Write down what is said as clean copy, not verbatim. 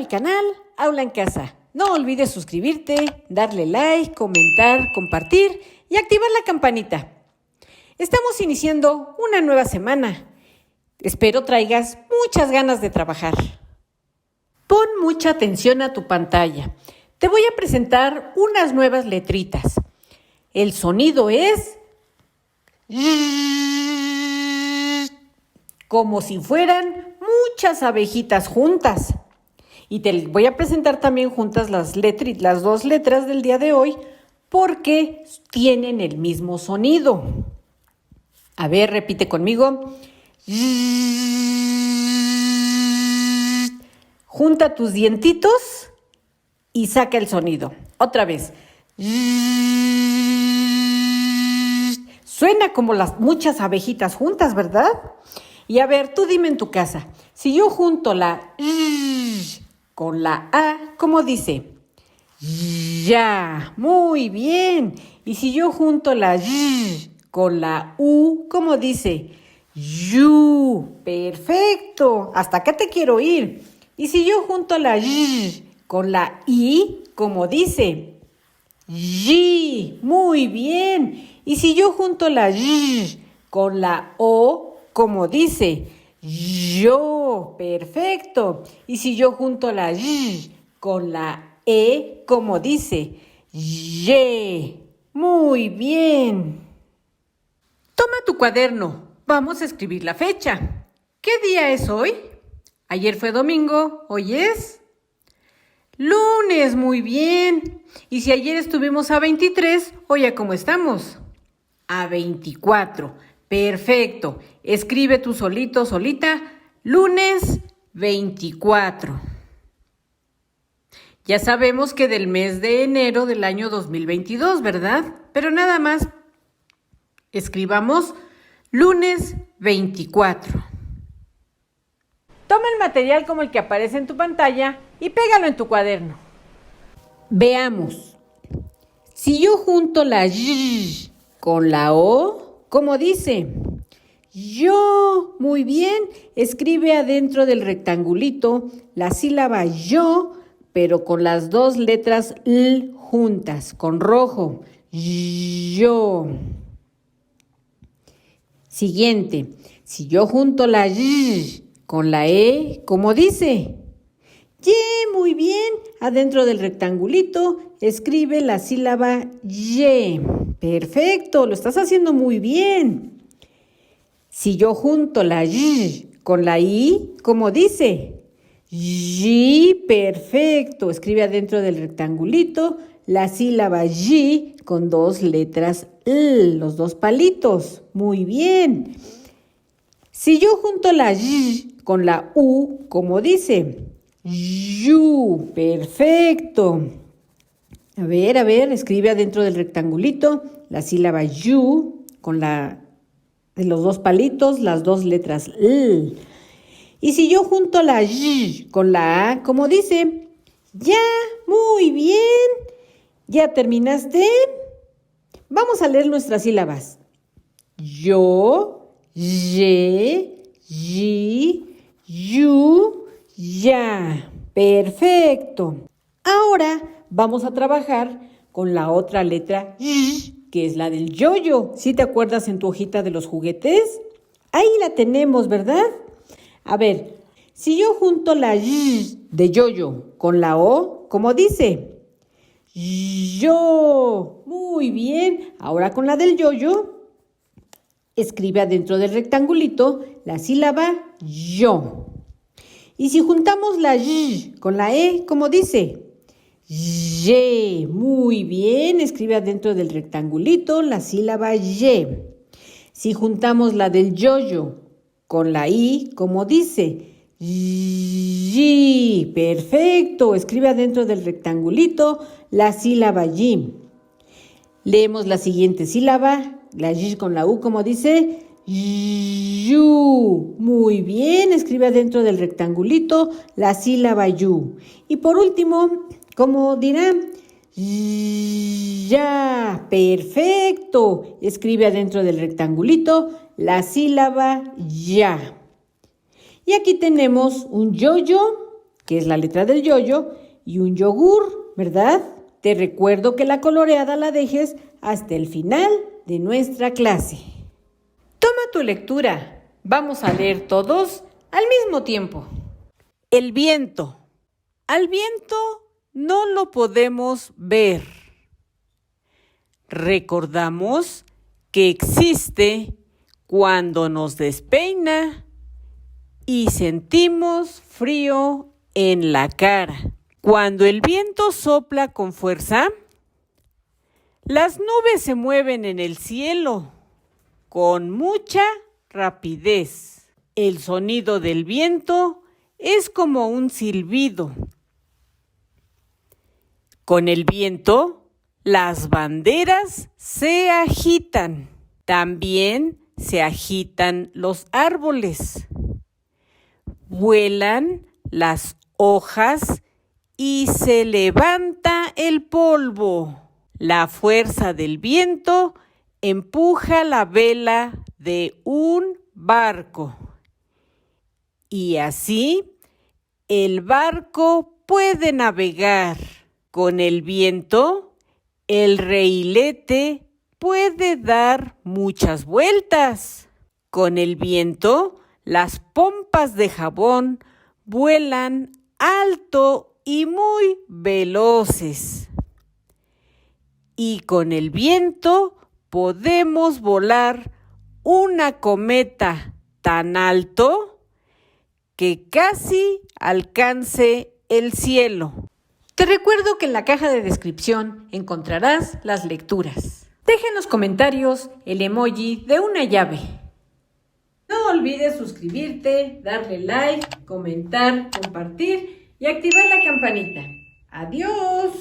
mi canal, Aula en Casa. No olvides suscribirte, darle like, comentar, compartir y activar la campanita. Estamos iniciando una nueva semana. Espero traigas muchas ganas de trabajar. Pon mucha atención a tu pantalla. Te voy a presentar unas nuevas letritas. El sonido es como si fueran muchas abejitas juntas. Y te voy a presentar también juntas las dos letras del día de hoy porque tienen el mismo sonido. A ver, repite conmigo. Junta tus dientitos y saca el sonido. Otra vez. Suena como las muchas abejitas juntas, ¿verdad? Y a ver, tú dime en tu casa, si yo junto la con la A, ¿cómo dice? Ya, muy bien. Y si yo junto la con la U, ¿cómo dice? Yu, perfecto. Hasta acá te quiero ir. Y si yo junto la con la I, ¿cómo dice? Yi, muy bien. Y si yo junto la con la O, ¿cómo dice? Yo, perfecto. Y si yo junto la con la E, ¿cómo dice? Ye, muy bien. Toma tu cuaderno. Vamos a escribir la fecha. ¿Qué día es hoy? Ayer fue domingo, hoy es lunes, muy bien. Y si ayer estuvimos a 23, hoy ¿a cómo estamos? A 24. Perfecto. Escribe tú solito, solita, lunes 24. Ya sabemos que del mes de enero del año 2022, ¿verdad? Pero nada más escribamos lunes 24. Toma el material como el que aparece en tu pantalla y pégalo en tu cuaderno. Veamos. Si yo junto la Y con la O, ¿cómo dice? Yo, muy bien. Escribe adentro del rectangulito la sílaba yo, pero con las dos letras L juntas, con rojo. Yo. Siguiente. Si yo junto la Y con la E, ¿cómo dice? Ye, muy bien. Adentro del rectangulito, escribe la sílaba ye. Perfecto, lo estás haciendo muy bien. Si yo junto la Y con la I, ¿cómo dice? Y, perfecto. Escribe adentro del rectangulito la sílaba Y con dos letras L, los dos palitos. Muy bien. Si yo junto la Y con la U, ¿cómo dice? Yu, perfecto. A ver, escribe adentro del rectangulito la sílaba yu con de los dos palitos, las dos letras L. Y si yo junto la Y con la A, ¿cómo dice? Ya, muy bien. ¿Ya terminaste? Vamos a leer nuestras sílabas. Yo, ye, yi, yu, ya. Perfecto. Ahora vamos a trabajar con la otra letra Y, que es la del yo-yo. ¿Sí te acuerdas en tu hojita de los juguetes? Ahí la tenemos, ¿verdad? A ver, si yo junto la Y de yo-yo con la O, ¿cómo dice? Yo. Muy bien. Ahora con la del yo-yo, escribe adentro del rectangulito la sílaba yo. Y si juntamos la Y con la E, ¿cómo dice? Ye, muy bien, escribe adentro del rectangulito la sílaba ye. Si juntamos la del yo-yo con la I, ¿cómo dice? Yi, perfecto, escribe adentro del rectangulito la sílaba yi. Leemos la siguiente sílaba, la Y con la U, ¿cómo dice? Yu, muy bien, escribe adentro del rectangulito la sílaba yu. Y por último, ¿cómo dirá? Ya, perfecto. Escribe adentro del rectangulito la sílaba ya. Y aquí tenemos un yo-yo que es la letra del yoyo, y un yogur, ¿verdad? Te recuerdo que la coloreada la dejes hasta el final de nuestra clase. Toma tu lectura. Vamos a leer todos al mismo tiempo. El viento. Al viento no lo podemos ver. Recordamos que existe cuando nos despeina y sentimos frío en la cara. Cuando el viento sopla con fuerza, las nubes se mueven en el cielo con mucha rapidez. El sonido del viento es como un silbido. Con el viento, las banderas se agitan. También se agitan los árboles. Vuelan las hojas y se levanta el polvo. La fuerza del viento empuja la vela de un barco. Y así, el barco puede navegar. Con el viento, el reilete puede dar muchas vueltas. Con el viento, las pompas de jabón vuelan alto y muy veloces. Y con el viento podemos volar una cometa tan alto que casi alcance el cielo. Te recuerdo que en la caja de descripción encontrarás las lecturas. Deja en los comentarios el emoji de una llave. No olvides suscribirte, darle like, comentar, compartir y activar la campanita. ¡Adiós!